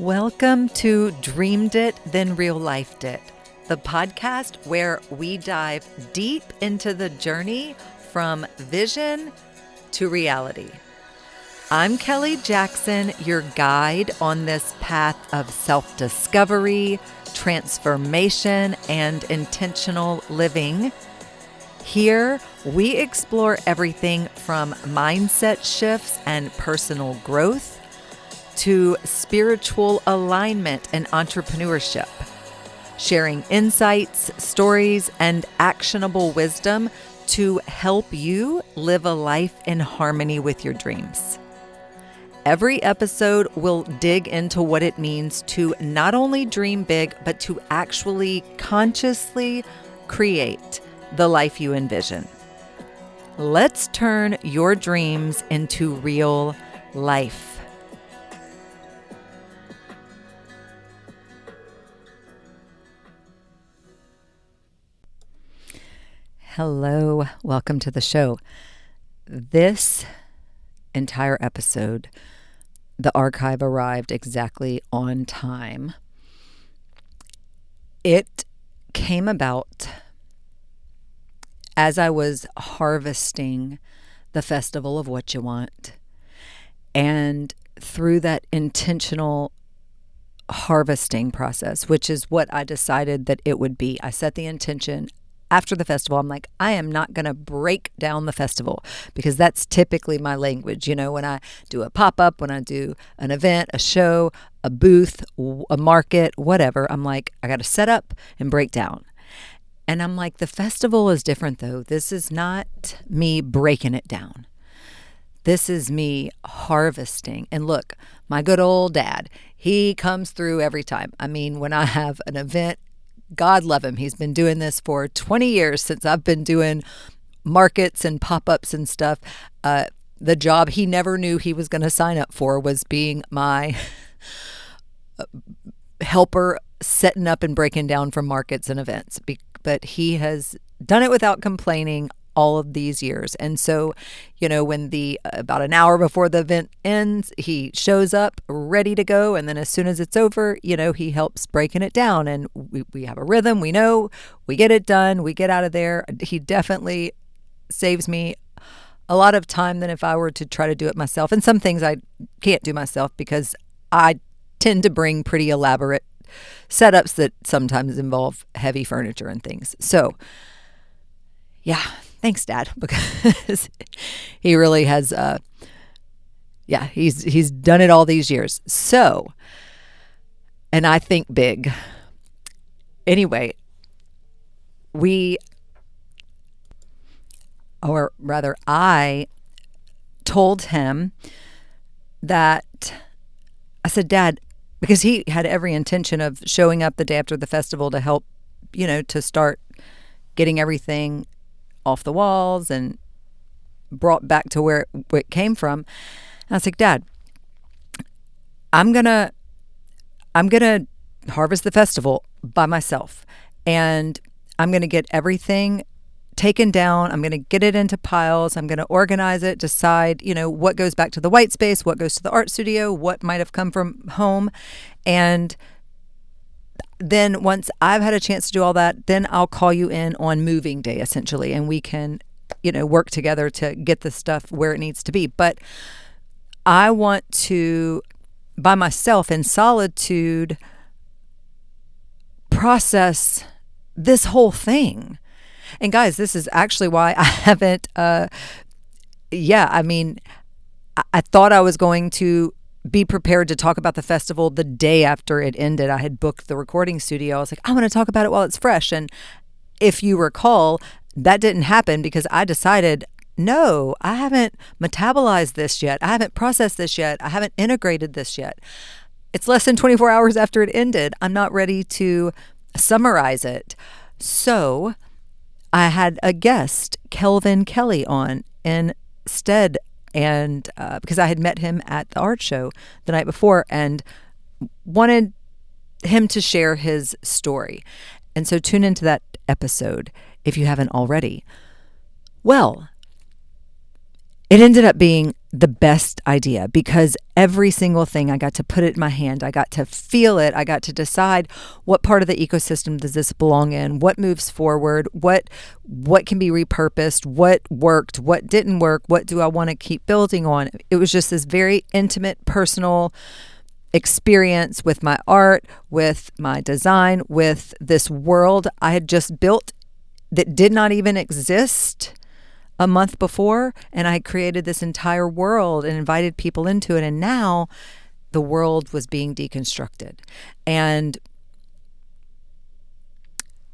Welcome to Dreamed It, Then Real Lifed It, the podcast where we dive deep into the journey from vision to reality. I'm Kelly Jackson, your guide on this path of self-discovery, transformation, and intentional living. Here, we explore everything from mindset shifts and personal growth to spiritual alignment and entrepreneurship, sharing insights, stories, and actionable wisdom to help you live a life in harmony with your dreams. Every episode will dig into what it means to not only dream big, but to actually consciously create the life you envision. Let's turn your dreams into real life. Hello, welcome to the show. This entire episode, the archive arrived exactly on time. It came about as I was harvesting the Festival of Whatchawant, and through that intentional harvesting process, which is what I decided that it would be. I set the intention after the festival. I'm like, I am not going to break down the festival, because that's typically my language. You know, when I do a pop-up, when I do an event, a show, a booth, a market, whatever, I'm like, I got to set up and break down. And I'm like, the festival is different though. This is not me breaking it down. This is me harvesting. And look, my good old dad, he comes through every time. I mean, when I have an event, God love him, he's been doing this for 20 years since I've been doing markets and pop-ups and stuff. The job he never knew he was going to sign up for was being my helper, setting up and breaking down from markets and events. But he has done it without complaining all of these years. And so, you know, when about an hour before the event ends, he shows up ready to go. And then as soon as it's over, you know, he helps breaking it down, and we have a rhythm. We know, we get it done, we get out of there. He definitely saves me a lot of time than if I were to try to do it myself. And some things I can't do myself because I tend to bring pretty elaborate setups that sometimes involve heavy furniture and things. So yeah, thanks, Dad, because he really has, he's done it all these years. So, and I think big. Anyway, I told him that, I said, Dad, because he had every intention of showing up the day after the festival to help, you know, to start getting everything off the walls and brought back to where it came from. And I was like, Dad, I'm gonna harvest the festival by myself, and I'm gonna get everything taken down. I'm gonna get it into piles. I'm gonna organize it, decide, you know, what goes back to the white space, what goes to the art studio, what might have come from home. And then once I've had a chance to do all that, then I'll call you in on moving day, essentially, and we can, you know, work together to get the stuff where it needs to be. But I want to, by myself in solitude, process this whole thing. And guys, this is actually why I haven't, I thought I was going to be prepared to talk about the festival the day after it ended. I had booked the recording studio. I was like, I want to talk about it while it's fresh. And if you recall, that didn't happen because I decided, no, I haven't metabolized this yet. I haven't processed this yet. I haven't integrated this yet. It's less than 24 hours after it ended. I'm not ready to summarize it. So I had a guest, Kelvin Kelly, on instead. And because I had met him at the art show the night before and wanted him to share his story. And so tune into that episode if you haven't already. Well, it ended up being the best idea, because every single thing, I got to put it in my hand. I got to feel it. I got to decide what part of the ecosystem does this belong in, what moves forward, what can be repurposed, what worked, what didn't work, what do I want to keep building on. It was just this very intimate, personal experience with my art, with my design, with this world I had just built that did not even exist a month before, and I created this entire world and invited people into it, and now the world was being deconstructed. And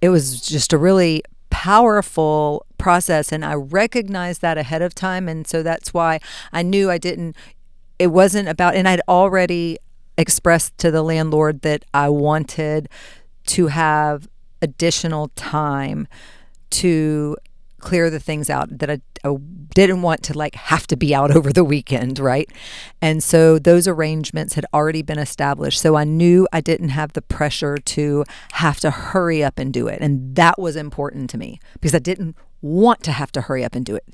it was just a really powerful process, and I recognized that ahead of time, and so that's why I knew it wasn't about, and I'd already expressed to the landlord that I wanted to have additional time to clear the things out, that I didn't want to like have to be out over the weekend, right? And so those arrangements had already been established. So I knew I didn't have the pressure to have to hurry up and do it. And that was important to me because I didn't want to have to hurry up and do it.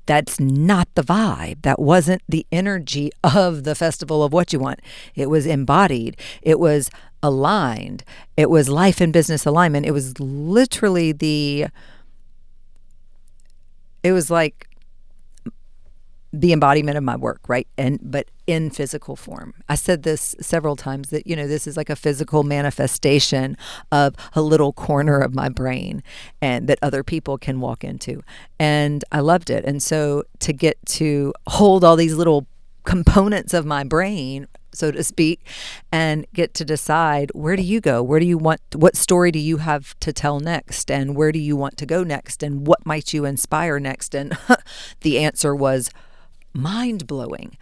That's not the vibe. That wasn't the energy of the Festival of Whatchawant. It was embodied. It was aligned. It was life and business alignment. It was literally it was like the embodiment of my work, right? But in physical form. I said this several times that, this is like a physical manifestation of a little corner of my brain and that other people can walk into. And I loved it. And so to get to hold all these little components of my brain, so to speak, and get to decide, where do you go? What story do you have to tell next? And where do you want to go next? And what might you inspire next? And the answer was mind-blowing.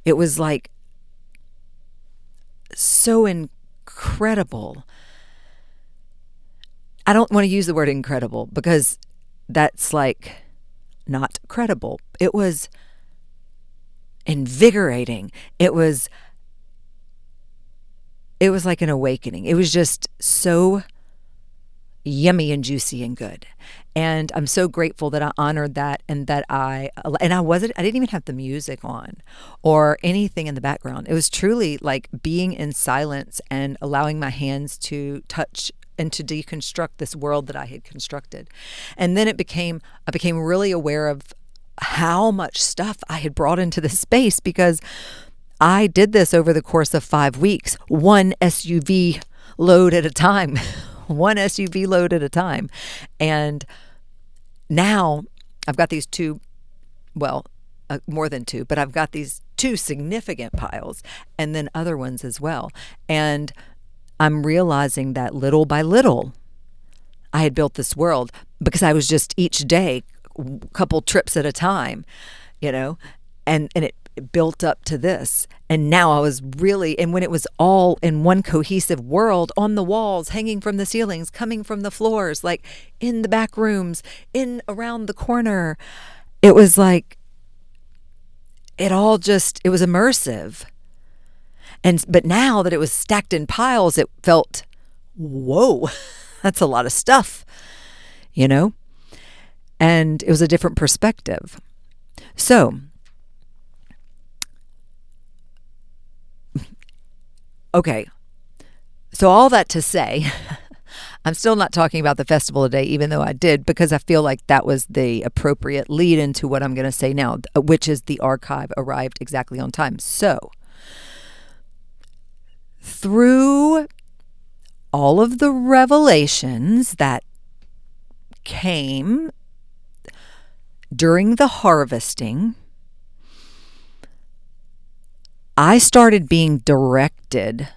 It was like so incredible. I don't want to use the word incredible because that's like not credible. It was invigorating. It was like an awakening. It was just so yummy and juicy and good. And I'm so grateful that I honored that, and that I didn't even have the music on or anything in the background. It was truly like being in silence and allowing my hands to touch and to deconstruct this world that I had constructed. And then I became really aware of how much stuff I had brought into the space, because I did this over the course of 5 weeks, one SUV load at a time, And now I've got these more than two, but I've got these 2 significant piles and then other ones as well. And I'm realizing that little by little, I had built this world because I was just each day, a couple trips at a time, and it built up to this. And now I was really, and when it was all in one cohesive world, on the walls, hanging from the ceilings, coming from the floors, like in the back rooms, in around the corner, it was like, it was immersive. But now that it was stacked in piles, it felt, whoa, that's a lot of stuff, and it was a different perspective. So, okay, so all that to say, I'm still not talking about the festival today, even though I did, because I feel like that was the appropriate lead into what I'm going to say now, which is the archive arrived exactly on time. So, through all of the revelations that came during the harvesting, I started being directed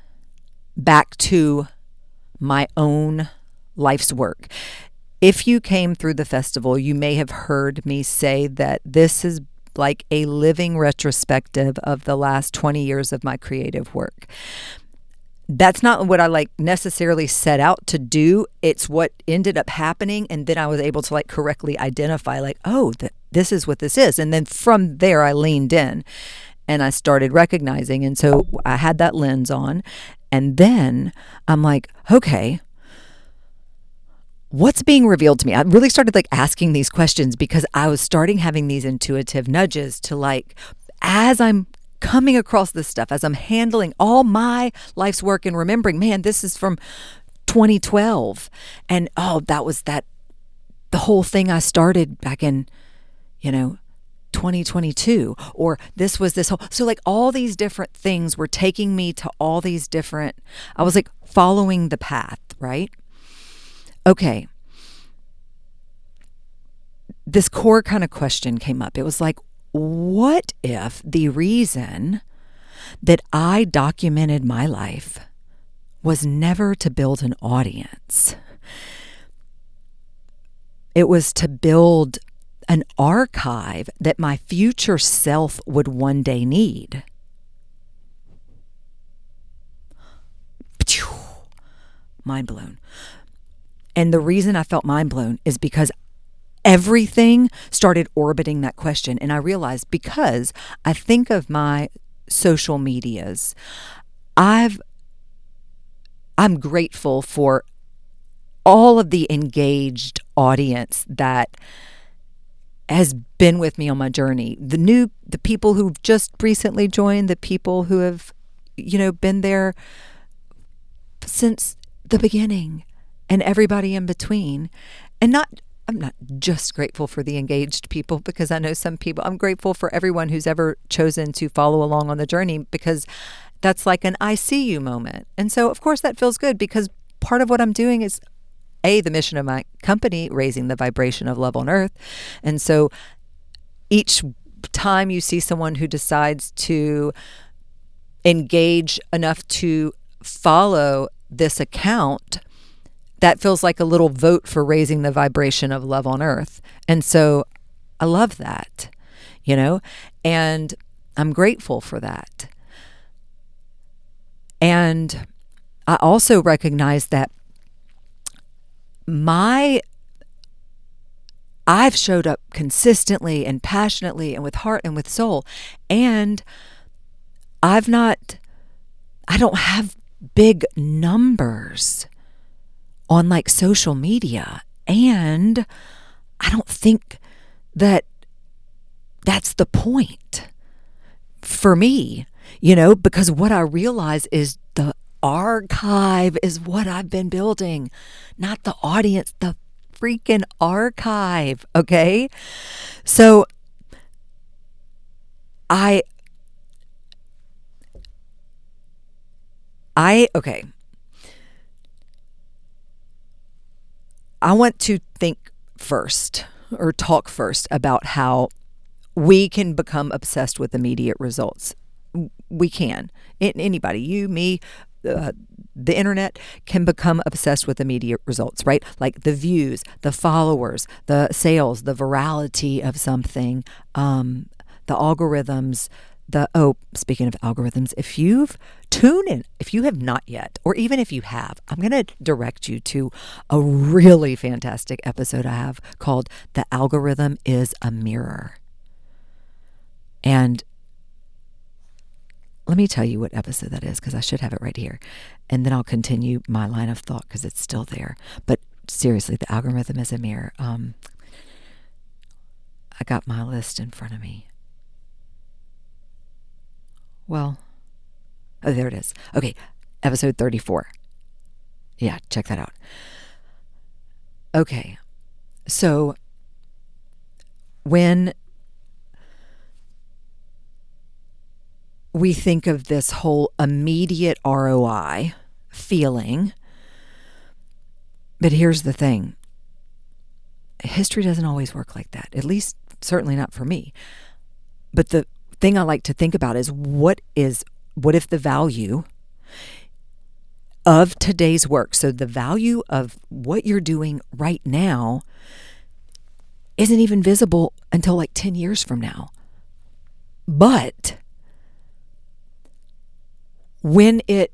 back to my own life's work. If you came through the festival, you may have heard me say that this is like a living retrospective of the last 20 years of my creative work. That's not what I necessarily set out to do. It's what ended up happening. And then I was able to correctly identify this is what this is. And then from there, I leaned in and I started recognizing. And so I had that lens on. And then I'm like, okay, what's being revealed to me? I really started asking these questions because I was starting having these intuitive nudges to as I'm coming across this stuff, as I'm handling all my life's work and remembering, man, this is from 2012. And the whole thing I started back in, 2022, or this was this whole, so like all these different things were taking me to all these different, I was like following the path, right? Okay. This core kind of question came up. It was like, what if the reason that I documented my life was never to build an audience? It was to build an archive that my future self would one day need. Mind blown. And the reason I felt mind blown is because everything started orbiting that question. And I realized, because I think of my social medias, I'm grateful for all of the engaged audience that has been with me on my journey. The people who've just recently joined, the people who have, been there since the beginning, and everybody in between. And I'm not just grateful for the engaged people, because I know some people, I'm grateful for everyone who's ever chosen to follow along on the journey, because that's like an I see you moment. And so of course that feels good, because part of what I'm doing is the mission of my company, raising the vibration of love on earth. And so each time you see someone who decides to engage enough to follow this account, that feels like a little vote for raising the vibration of love on earth. And so I love that, and I'm grateful for that. And I also recognize that I've showed up consistently and passionately and with heart and with soul. And I don't have big numbers on like social media. And I don't think that that's the point for me, because what I realize is the archive is what I've been building, not the audience, the freaking archive. Okay. So okay. I want to think first, or talk first, about how we can become obsessed with immediate results. We can. Anybody, you, me, the internet can become obsessed with immediate results, right? Like the views, the followers, the sales, the virality of something, the algorithms, speaking of algorithms, if you've tuned in, if you have not yet, or even if you have, I'm going to direct you to a really fantastic episode I have called The Algorithm is a Mirror. And let me tell you what episode that is, because I should have it right here. And then I'll continue my line of thought, because it's still there. But seriously, the algorithm is a mirror. I got my list in front of me. Well, there it is. Okay, episode 34. Yeah, check that out. Okay, so when we think of this whole immediate ROI feeling, but here's the thing. History doesn't always work like that, at least certainly not for me. But the thing I like to think about is what if the value of today's work, so the value of what you're doing right now, isn't even visible until like 10 years from now. But when it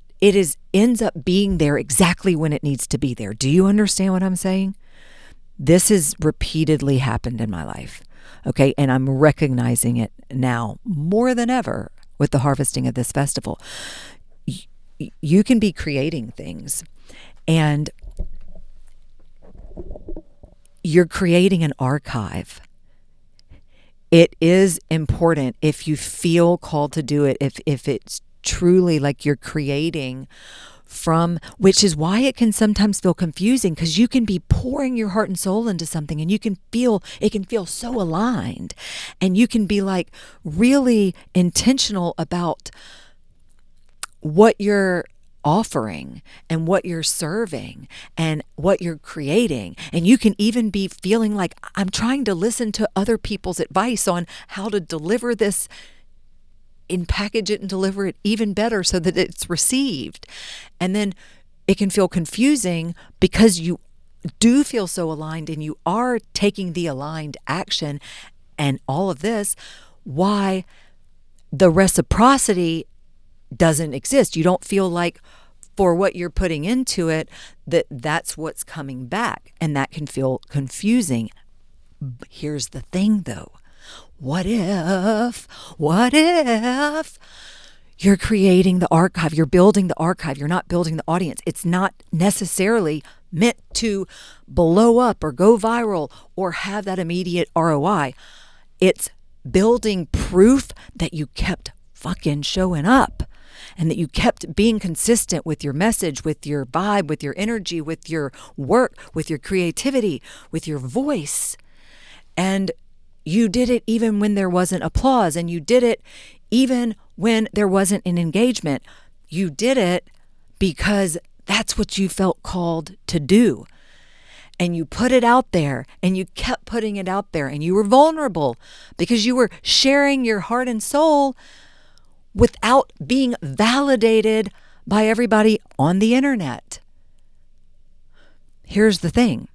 ends up being there exactly when it needs to be there. Do you understand what I'm saying? This has repeatedly happened in my life. Okay. And I'm recognizing it now more than ever with the harvesting of this festival. You can be creating things, and you're creating an archive. it is important if you feel called to do it, if it's truly like you're creating from, which is why it can sometimes feel confusing, because you can be pouring your heart and soul into something and it can feel so aligned, and you can be like really intentional about what you're offering and what you're serving and what you're creating. And you can even be feeling like, I'm trying to listen to other people's advice on how to deliver this and package it and deliver it even better so that it's received. And then it can feel confusing because you do feel so aligned and you are taking the aligned action and all of this, why the reciprocity doesn't exist. You don't feel like for what you're putting into it, that's what's coming back. And that can feel confusing. Here's the thing though. What if you're creating the archive, you're building the archive, you're not building the audience. It's not necessarily meant to blow up or go viral or have that immediate ROI. It's building proof that you kept fucking showing up and that you kept being consistent with your message, with your vibe, with your energy, with your work, with your creativity, with your voice. And you did it even when there wasn't applause, and you did it even when there wasn't an engagement. You did it because that's what you felt called to do. And you put it out there, and you kept putting it out there, and you were vulnerable because you were sharing your heart and soul without being validated by everybody on the internet. Here's the thing.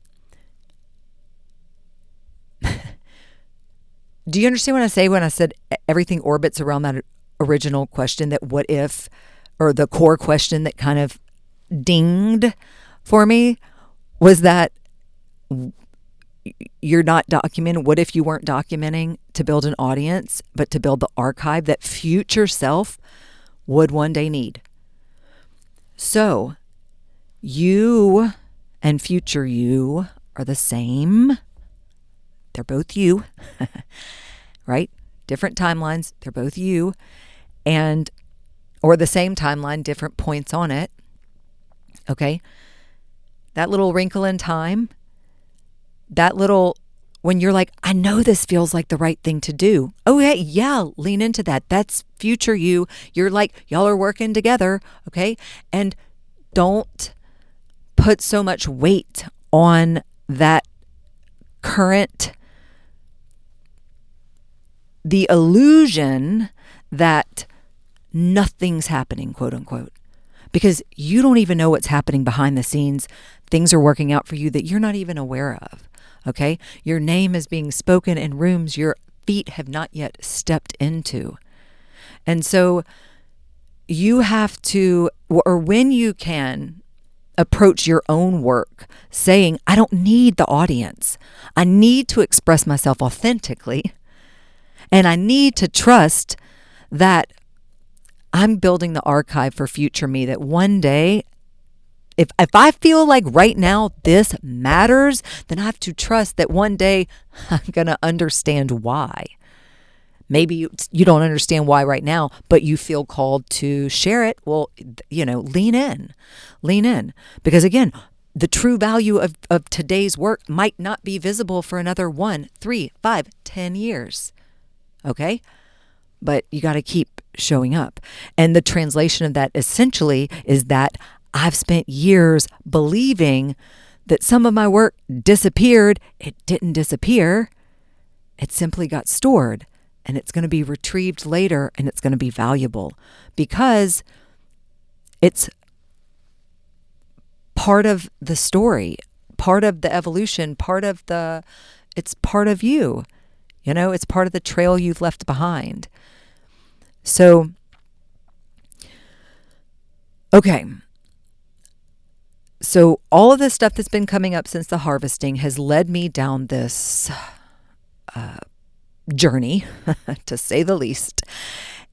Do you understand what I say when I said everything orbits around that original question, that what if, or the core question that kind of dinged for me was that you're not documenting. What if you weren't documenting to build an audience, but to build the archive that future self would one day need? So you and future you are the same. They're both you, right? Different timelines. They're both you, and or the same timeline, different points on it. Okay. That little wrinkle in time, that little, when you're like, I know this feels like the right thing to do. Oh, yeah, lean into that. That's future you. You're like, y'all are working together. Okay. And don't put so much weight on that current, the illusion that nothing's happening, quote unquote, because you don't even know what's happening behind the scenes. Things are working out for you that you're not even aware of. Okay. Your name is being spoken in rooms your feet have not yet stepped into. And so you have to, or when you can, approach your own work saying, I don't need the audience. I need to express myself authentically. And I need to trust that I'm building the archive for future me, that one day, if I feel like right now this matters, then I have to trust that one day I'm going to understand why. Maybe you don't understand why right now, but you feel called to share it. Well, lean in. Because again, the true value of today's work might not be visible for another 1, 3, 5, 10 years. Okay? But you got to keep showing up. And the translation of that essentially is that I've spent years believing that some of my work disappeared. It didn't disappear. It simply got stored, and it's going to be retrieved later, and it's going to be valuable because it's part of the story, part of the evolution, it's part of you. It's part of the trail you've left behind. So, okay. So all of this stuff that's been coming up since the harvesting has led me down this journey, to say the least.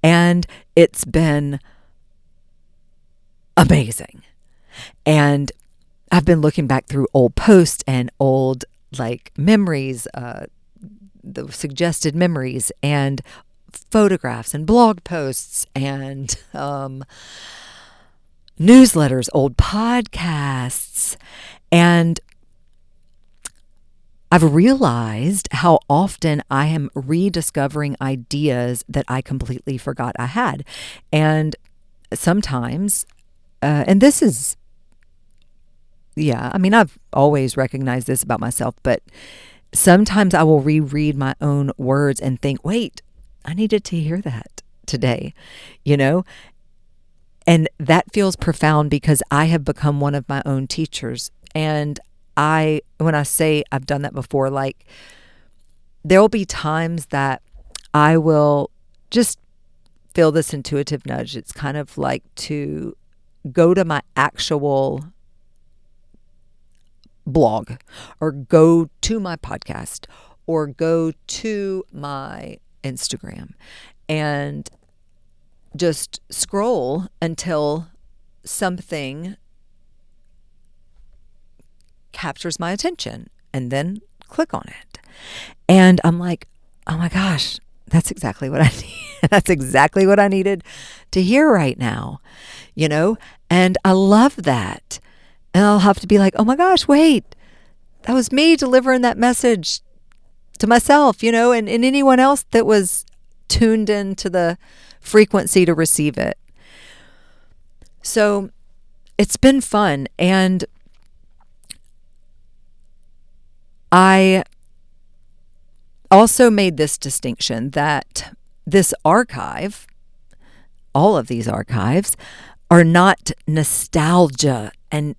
And it's been amazing. And I've been looking back through old posts and old memories, the suggested memories and photographs and blog posts and newsletters, old podcasts. And I've realized how often I am rediscovering ideas that I completely forgot I had. And sometimes, and this is, I've always recognized this about myself, but sometimes I will reread my own words and think, wait, I needed to hear that today, And that feels profound because I have become one of my own teachers. And when I say I've done that before, like there'll be times that I will just feel this intuitive nudge. It's kind of like to go to my actual blog or go to my podcast or go to my Instagram and just scroll until something captures my attention and then click on it. And I'm like, oh my gosh, that's exactly what I need. That's exactly what I needed to hear right now, And I love that. And I'll have to be like, oh my gosh, wait, that was me delivering that message to myself, and anyone else that was tuned into the frequency to receive it. So it's been fun. And I also made this distinction that this archive, all of these archives, are not nostalgia. And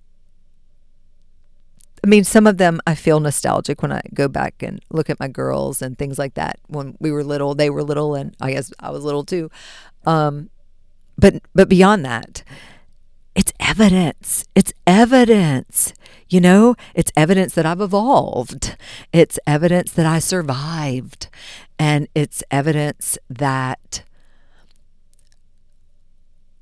some of them I feel nostalgic when I go back and look at my girls and things like that. When we were little, they were little, and I guess I was little too. But beyond that, it's evidence. It's evidence. It's evidence that I've evolved. It's evidence that I survived. And it's evidence that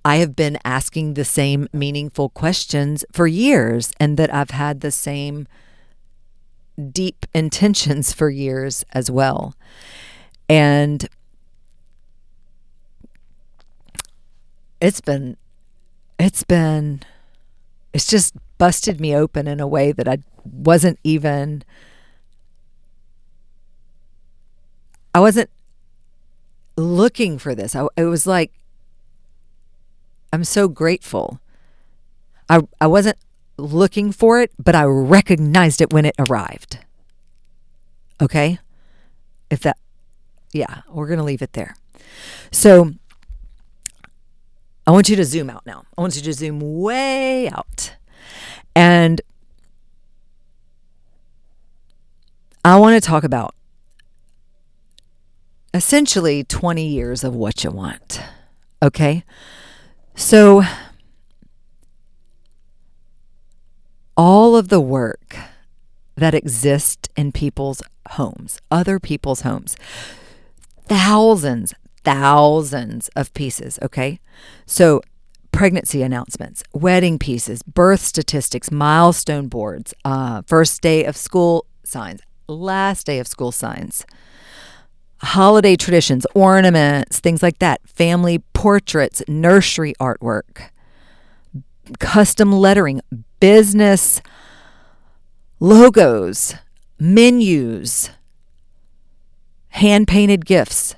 I have been asking the same meaningful questions for years, and that I've had the same deep intentions for years as well. And it's just busted me open in a way that I wasn't looking for this. It was like, I'm so grateful. I wasn't looking for it, but I recognized it when it arrived. Okay? We're going to leave it there. So I want you to zoom out now. I want you to zoom way out. And I want to talk about essentially 20 years of Whatchawant. Okay? So all of the work that exists in people's homes, other people's homes, thousands of pieces, okay? So pregnancy announcements, wedding pieces, birth statistics, milestone boards, first day of school signs, last day of school signs, holiday traditions, ornaments, things like that, family portraits, nursery artwork, custom lettering, business logos, menus, hand-painted gifts,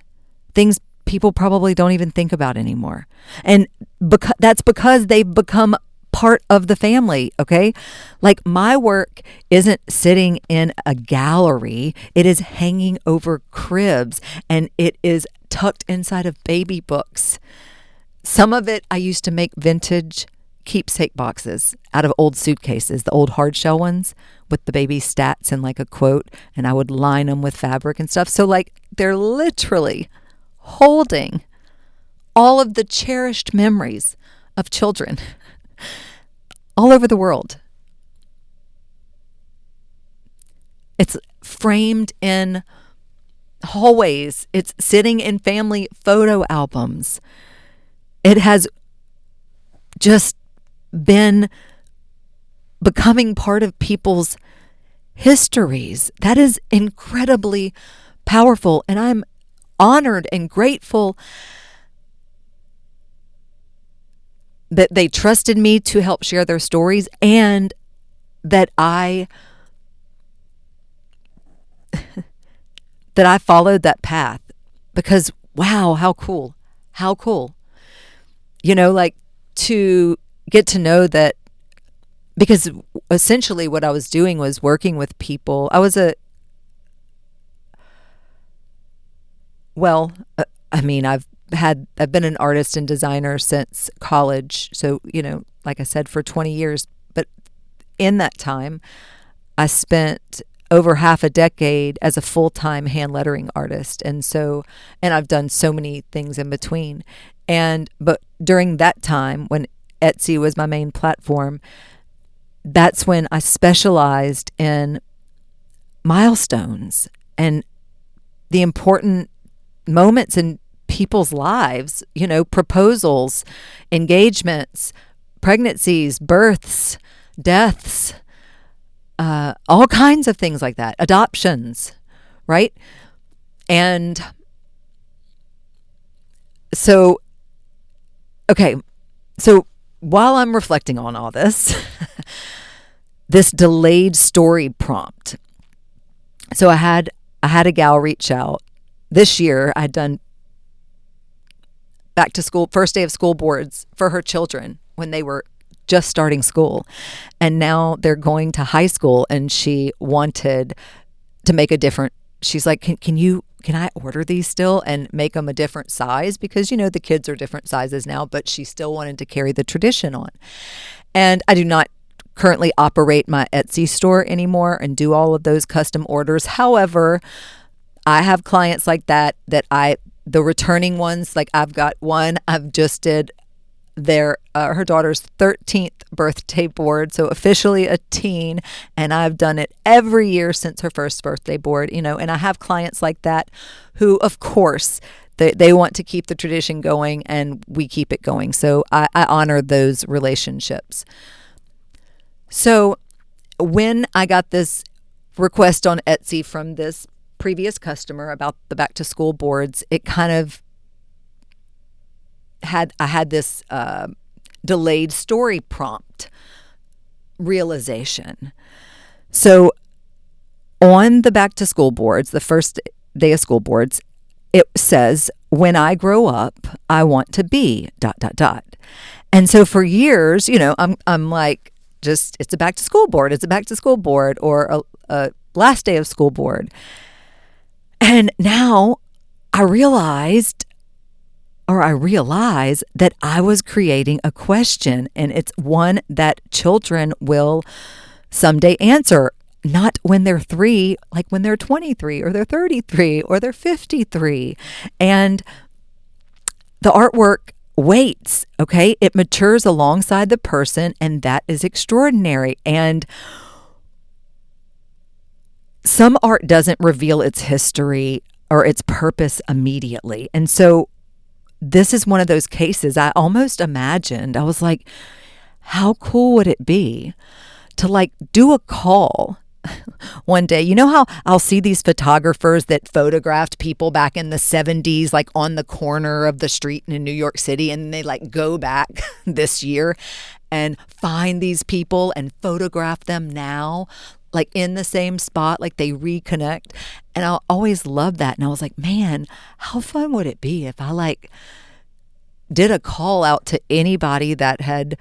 things people probably don't even think about anymore. And that's because they've become part of the family, okay? Like my work isn't sitting in a gallery. It is hanging over cribs, and it is tucked inside of baby books. Some of it I used to make vintage keepsake boxes out of old suitcases, the old hard shell ones with the baby stats and like a quote, and I would line them with fabric and stuff. So like they're literally holding all of the cherished memories of children all over the world. It's framed in hallways. It's sitting in family photo albums. It has just been becoming part of people's histories. That is incredibly powerful. And I'm honored and grateful that they trusted me to help share their stories, and that I followed that path, because wow, how cool. How cool. Like, to get to know that, because essentially what I was doing was working with people. I've been an artist and designer since college. So, like I said, for 20 years. But in that time, I spent over half a decade as a full-time hand lettering artist. And I've done so many things in between. But during that time, when Etsy was my main platform, that's when I specialized in milestones and the important moments in people's lives, proposals, engagements, pregnancies, births, deaths, all kinds of things like that, adoptions, right? And so, okay, so while I'm reflecting on all this, this delayed story prompt. So I had a gal reach out this year. I'd done back to school, first day of school boards for her children when they were just starting school. And now they're going to high school, and she wanted to make a different, she's like, can I order these still and make them a different size? Because, the kids are different sizes now, but she still wanted to carry the tradition on. And I do not currently operate my Etsy store anymore and do all of those custom orders. However, I have clients like that the returning ones, like I've got one, I've just did her daughter's 13th birthday board, so officially a teen, and I've done it every year since her first birthday board, and I have clients like that who, of course, they want to keep the tradition going, and we keep it going. So I honor those relationships. So when I got this request on Etsy from this previous customer about the back to school boards, it kind of I had this delayed story prompt realization. So on the back to school boards, the first day of school boards, it says, when I grow up, I want to be ... And so for years, I'm like, just, it's a back to school board. It's a back to school board, or a last day of school board. And now I realize that I was creating a question, and it's one that children will someday answer, not when they're 3, like when they're 23 or they're 33 or they're 53. And the artwork waits, okay? It matures alongside the person, and that is extraordinary. And some art doesn't reveal its history or its purpose immediately. And so this is one of those cases I almost imagined. I was like, how cool would it be to like do a call one day? You know how I'll see these photographers that photographed people back in the 70s, like on the corner of the street in New York City, and they like go back this year and find these people and photograph them now, like in the same spot, like they reconnect. And I always loved that. And I was like, man, how fun would it be if I like did a call out to anybody that had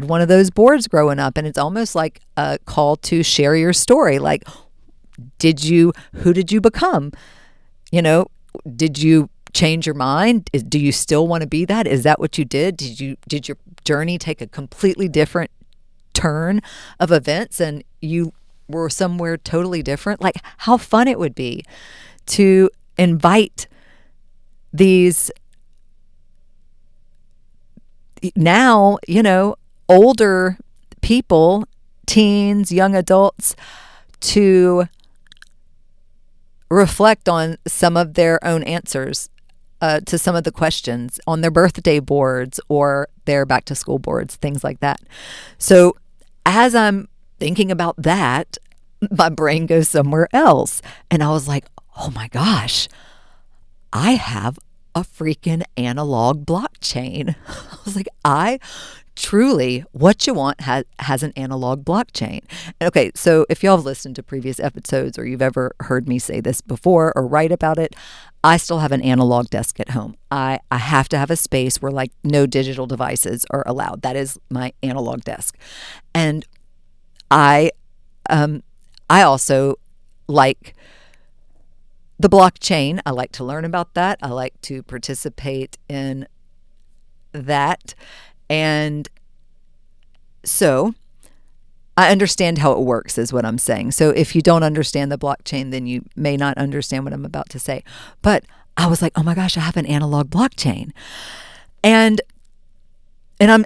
one of those boards growing up? And it's almost like a call to share your story. Like, who did you become? Did you change your mind? Do you still want to be that? Is that what you did? Did your journey take a completely different turn of events and you were somewhere totally different? Like, how fun it would be to invite these now, older people, teens, young adults, to reflect on some of their own answers to some of the questions on their birthday boards or their back to school boards, things like that. So as I'm thinking about that, my brain goes somewhere else. And I was like, oh my gosh, I have a freaking analog blockchain. I was like, I truly, Whatchawant has an analog blockchain. Okay, so if y'all have listened to previous episodes or you've ever heard me say this before or write about it, I still have an analog desk at home. I have to have a space where like no digital devices are allowed. That is my analog desk. And I also like the blockchain. I like to learn about that. I like to participate in that. And so I understand how it works is what I'm saying. So if you don't understand the blockchain, then you may not understand what I'm about to say. But I was like, oh my gosh, I have an analog blockchain. And I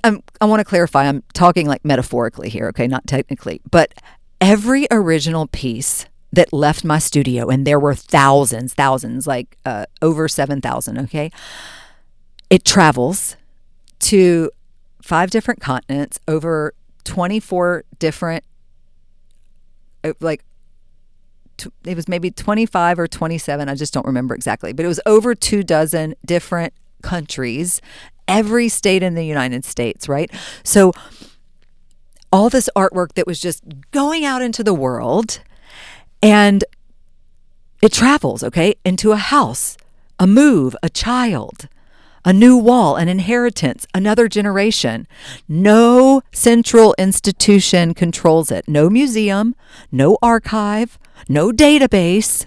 want to clarify, I'm talking like metaphorically here, okay, not technically. But every original piece that left my studio, and there were thousands, like over 7,000, okay? It travels to 5 different continents, over 24 different, it was maybe 25 or 27, I just don't remember exactly, but it was over 24 different countries, every state in the United States, right? So all this artwork that was just going out into the world, and it travels, okay, into a house, a move, a child, a new wall, an inheritance, another generation. No central institution controls it. No museum, no archive, no database.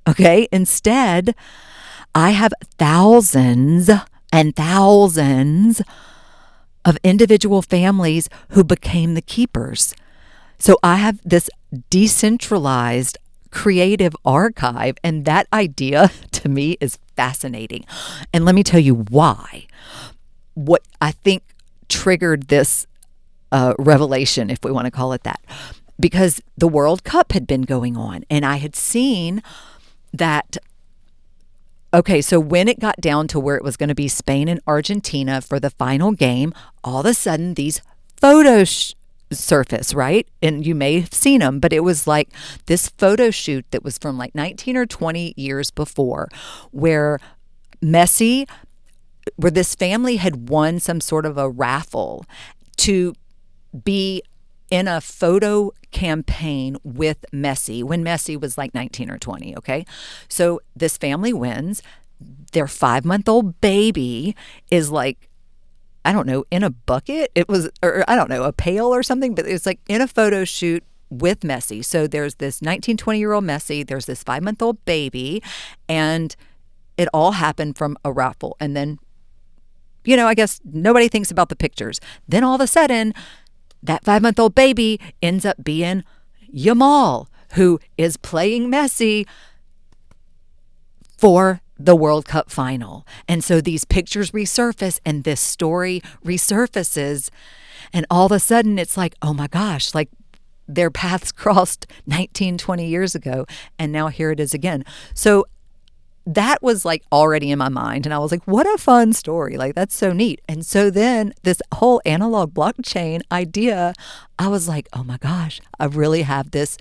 Okay, instead, I have thousands and thousands of individual families who became the keepers. So I have this decentralized creative archive, and that idea to me is fascinating. And let me tell you why. What I think triggered this revelation, if we want to call it that, because the World Cup had been going on, and I had seen that. Okay, so when it got down to where it was going to be Spain and Argentina for the final game, all of a sudden these photos surface, right? And you may have seen them, but it was like this photo shoot that was from like 19 or 20 years before, where this family had won some sort of a raffle to be in a photo campaign with Messi when Messi was like 19 or 20, okay? So this family wins. Their 5-month-old baby is like, I don't know, in a bucket. It was, or I don't know, a pail or something, but it's like in a photo shoot with Messi. So there's this 19, 20-year-old Messi, there's this 5-month-old baby, and it all happened from a raffle. And then, I guess nobody thinks about the pictures. Then all of a sudden, that 5-month-old baby ends up being Yamal, who is playing Messi for the World Cup final. And so these pictures resurface and this story resurfaces. And all of a sudden it's like, oh my gosh, like their paths crossed 19, 20 years ago. And now here it is again. So that was like already in my mind. And I was like, what a fun story. Like, that's so neat. And so then this whole analog blockchain idea, I was like, oh my gosh, I really have this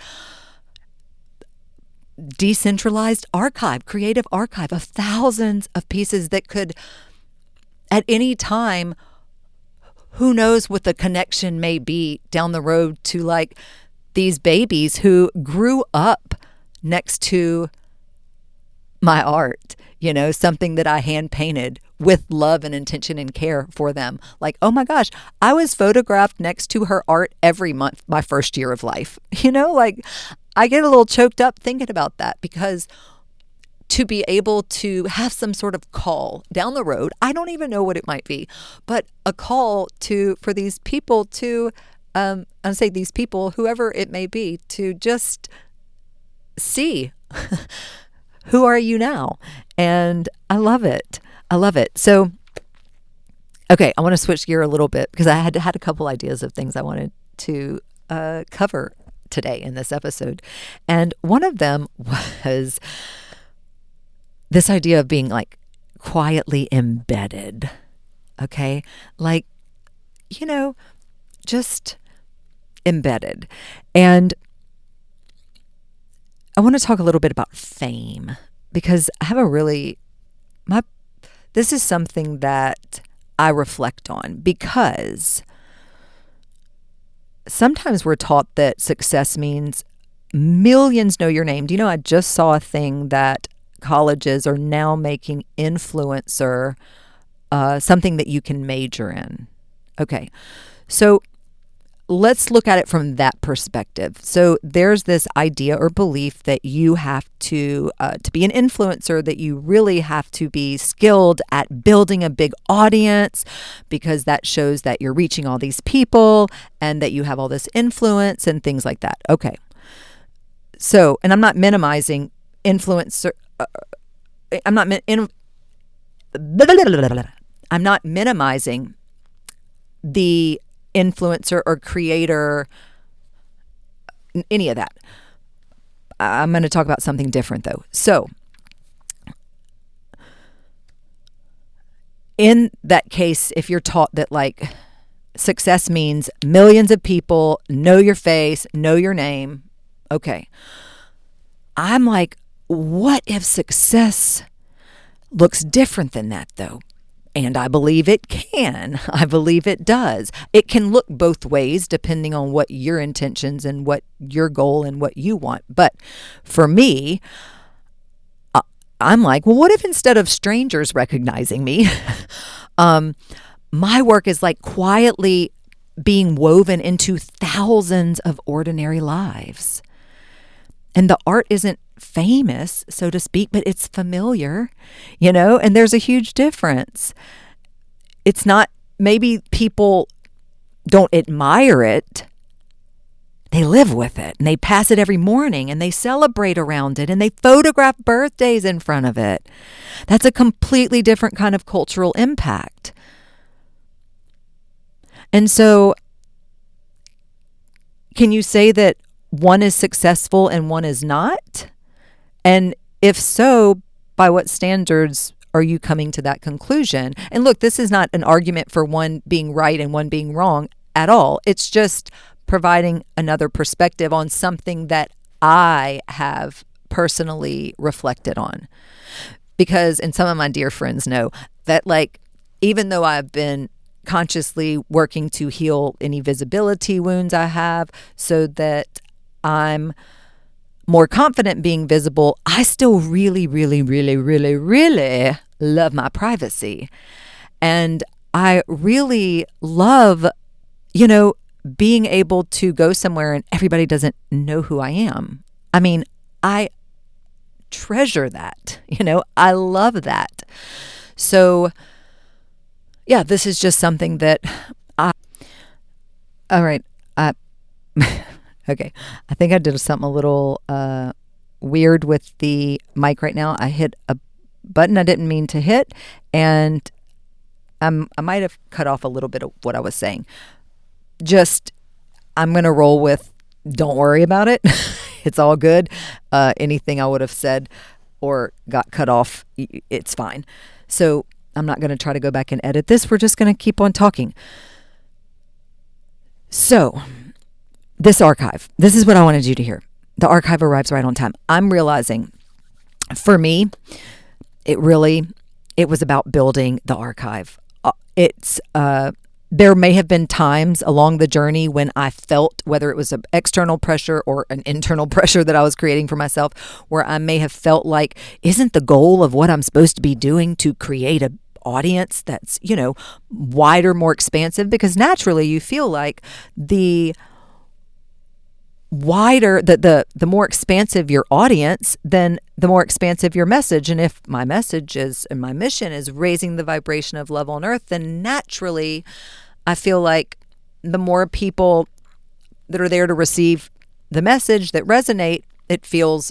decentralized archive, creative archive of thousands of pieces that could, at any time, who knows what the connection may be down the road to like these babies who grew up next to my art, something that I hand painted with love and intention and care for them. Like, oh my gosh, I was photographed next to her art every month my first year of life. Like I get a little choked up thinking about that, because to be able to have some sort of call down the road, I don't even know what it might be, but a call for these people to, I say these people, whoever it may be, to just see who are you now? And I love it. I love it. So, okay, I want to switch gear a little bit because I had a couple ideas of things I wanted to cover today in this episode. And one of them was this idea of being like quietly embedded. Okay? Like, just embedded. And I want to talk a little bit about fame, because I have this is something that I reflect on, because sometimes we're taught that success means millions know your name. Do you know, I just saw a thing that colleges are now making influencer something that you can major in. Okay, so let's look at it from that perspective. So there's this idea or belief that you have to be an influencer, that you really have to be skilled at building a big audience, because that shows that you're reaching all these people and that you have all this influence and things like that. Okay. So, and I'm not minimizing influencer. I'm not minimizing the influencer or creator, any of that. I'm going to talk about something different though. So in that case, if you're taught that like success means millions of people know your face, know your name, okay. I'm like, what if success looks different than that though? And I believe it can. I believe it does. It can look both ways depending on what your intentions and what your goal and what you want. But for me, I'm like, well, what if instead of strangers recognizing me, my work is like quietly being woven into thousands of ordinary lives? And the art isn't famous, so to speak, but it's familiar, and there's a huge difference. It's not, maybe people don't admire it. They live with it and they pass it every morning and they celebrate around it and they photograph birthdays in front of it. That's a completely different kind of cultural impact. And so, can you say that one is successful and one is not? And if so, by what standards are you coming to that conclusion? And look, this is not an argument for one being right and one being wrong at all. It's just providing another perspective on something that I have personally reflected on. Because, and some of my dear friends know that, like, even though I've been consciously working to heal any visibility wounds I have so that I'm more confident being visible, I still really, really, really, really, really love my privacy. And I really love, being able to go somewhere and everybody doesn't know who I am. I mean, I treasure that, I love that. So yeah, this is just something that all right. Okay. I think I did something a little weird with the mic right now. I hit a button I didn't mean to hit, and I might have cut off a little bit of what I was saying. Just, I'm going to roll with, don't worry about it. It's all good. Anything I would have said or got cut off, it's fine. So I'm not going to try to go back and edit this. We're just going to keep on talking. So, this archive, this is what I wanted you to hear. The archive arrives right on time. I'm realizing, for me, it was about building the archive. There may have been times along the journey when I felt, whether it was an external pressure or an internal pressure that I was creating for myself, where I may have felt like, isn't the goal of what I'm supposed to be doing to create a audience that's, wider, more expansive? Because naturally you feel like the wider, the more expansive your audience, then the more expansive your message. And if my message is, and my mission is raising the vibration of love on earth, then naturally I feel like the more people that are there to receive the message that resonate, it feels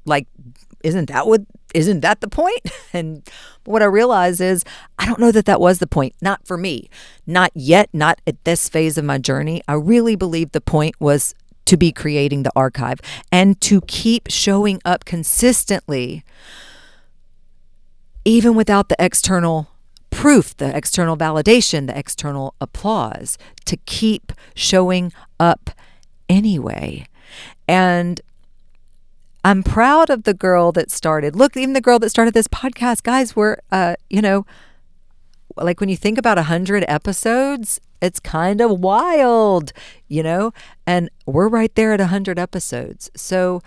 like, isn't that the point? And what I realize is, I don't know that was the point. Not for me. Not yet. Not at this phase of my journey. I really believe the point was to be creating the archive and to keep showing up consistently, even without the external proof, the external validation, the external applause, to keep showing up anyway. And I'm proud of the girl that started. Look, even the girl that started this podcast, guys, we're, like when you think about 100 episodes, it's kind of wild, and we're right there at 100 episodes. So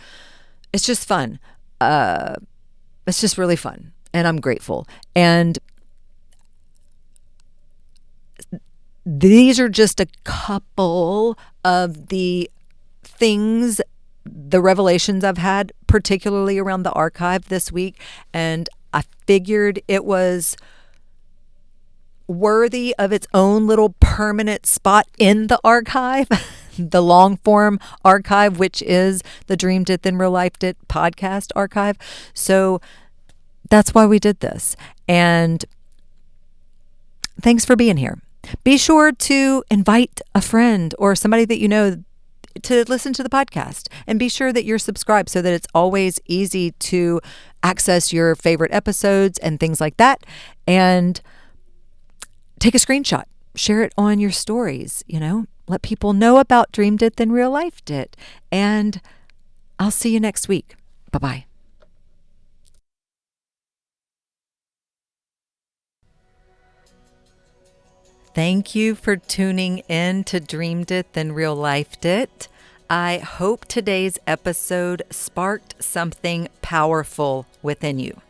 it's just fun. It's just really fun. And I'm grateful. And these are just a couple of the things, the revelations I've had, particularly around the archive this week. And I figured it was worthy of its own little permanent spot in the archive, the long form archive, which is the Dreamed It Then Real Lifed It podcast archive. So that's why we did this. And thanks for being here. Be sure to invite a friend or somebody that you know to listen to the podcast, and be sure that you're subscribed so that it's always easy to access your favorite episodes and things like that. And take a screenshot, share it on your stories, let people know about Dreamed It Then Real Lifed It. And I'll see you next week. Bye-bye. Thank you for tuning in to Dreamed It Then Real Lifed It. I hope today's episode sparked something powerful within you.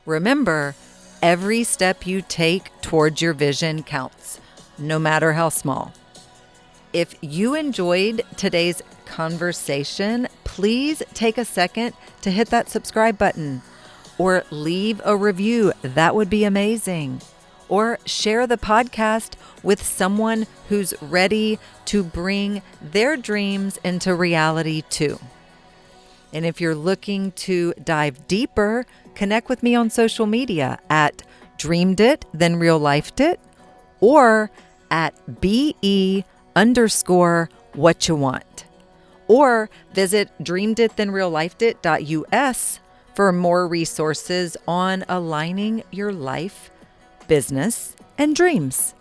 Remember, every step you take towards your vision counts, no matter how small. If you enjoyed today's conversation, please take a second to hit that subscribe button or leave a review. That would be amazing. Or share the podcast with someone who's ready to bring their dreams into reality too. And if you're looking to dive deeper, connect with me on social media at Dreamed It Then Real Lifed It or at BE_Whatchawant. Or visit dreameditthenreallifedit.us for more resources on aligning your life, business, and dreams.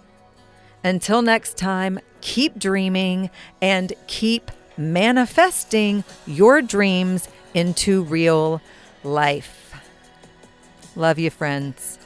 Until next time, keep dreaming and keep manifesting your dreams into real life. Love you, friends.